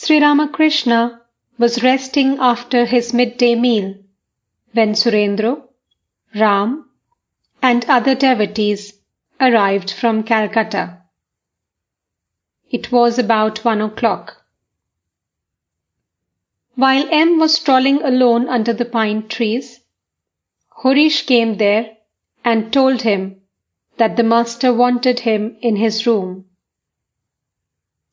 Sri Ramakrishna was resting after his midday meal when Surendra, Ram, and other devotees arrived from Calcutta. It was about 1 o'clock. While M was strolling alone under the pine trees, Harish came there and told him that the master wanted him in his room.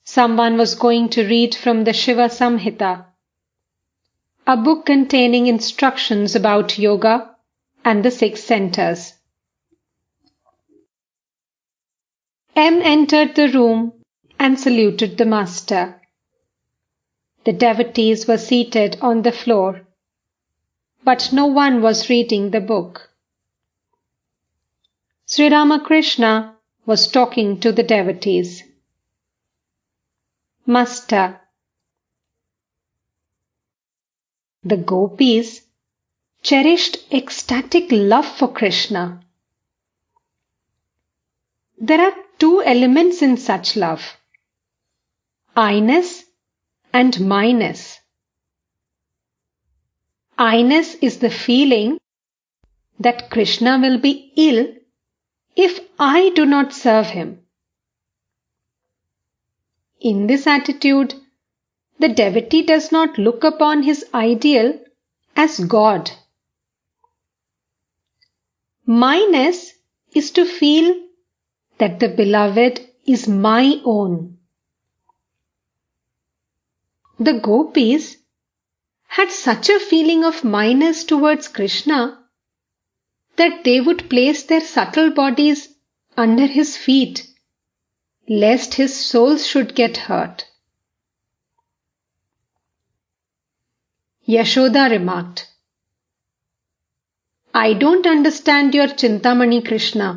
Someone was going to read from the Shiva Samhita, a book containing instructions about yoga and the 6 centers. M entered the room and saluted the master. The devotees were seated on the floor, but no one was reading the book. Sri Ramakrishna was talking to the devotees. Master, the gopis cherished ecstatic love for Krishna. There are 2 elements in such love: I-ness and my-ness. I-ness is the feeling that Krishna will be ill if I do not serve him. In this attitude, the devotee does not look upon his ideal as God. My-ness is to feel that the beloved is my own. The gopis had such a feeling of my-ness towards Krishna that they would place their subtle bodies under his feet, lest his soul should get hurt. Yashoda remarked, "I don't understand your Chintamani Krishna.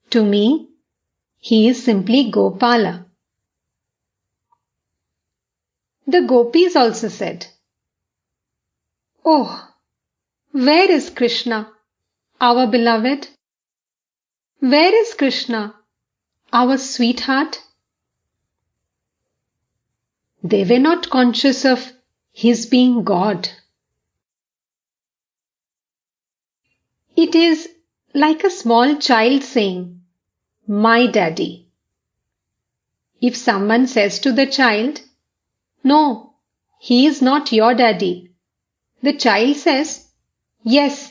To me, he is simply Gopala." The gopis also said, "Oh, where is Krishna, our beloved? Where is Krishna, our sweetheart?" They were not conscious of his being God. It is like a small child saying, "My daddy." If someone says to the child, "No, he is not your daddy," the child says, "Yes,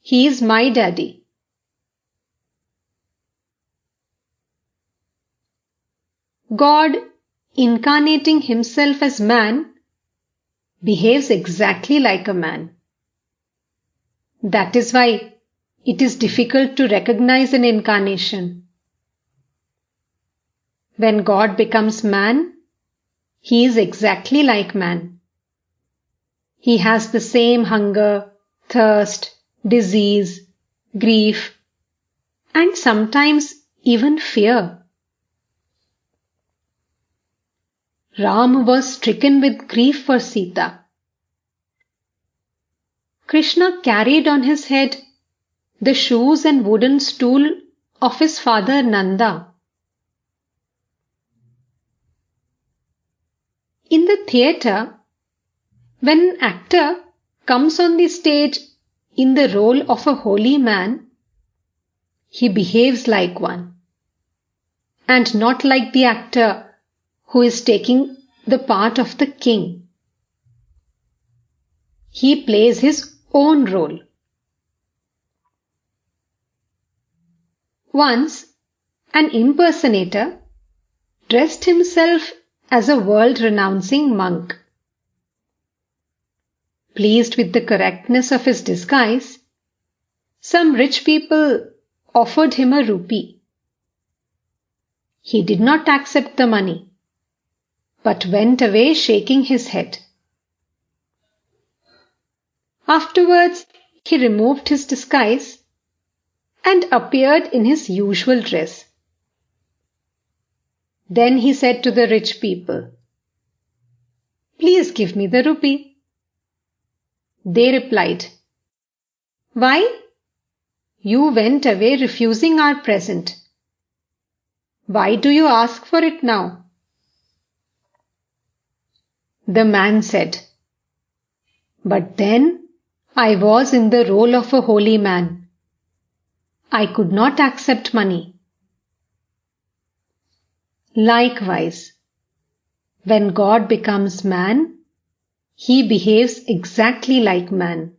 he is my daddy." God, incarnating himself as man, behaves exactly like a man. That is why it is difficult to recognize an incarnation. When God becomes man, he is exactly like man. He has the same hunger, thirst, disease, grief, and sometimes even fear. Ram was stricken with grief for Sita. Krishna carried on his head the shoes and wooden stool of his father Nanda. In the theatre, when an actor comes on the stage in the role of a holy man, he behaves like one, and not like the actor who is taking the part of the king. He plays his own role. Once, an impersonator dressed himself as a world-renouncing monk. Pleased with the correctness of his disguise, some rich people offered him a rupee. He did not accept the money, but went away shaking his head. Afterwards, he removed his disguise and appeared in his usual dress. Then he said to the rich people, "Please give me the rupee." They replied, "Why? You went away refusing our present. Why do you ask for it now?" The man said, "But then I was in the role of a holy man. I could not accept money." Likewise, when God becomes man, he behaves exactly like man.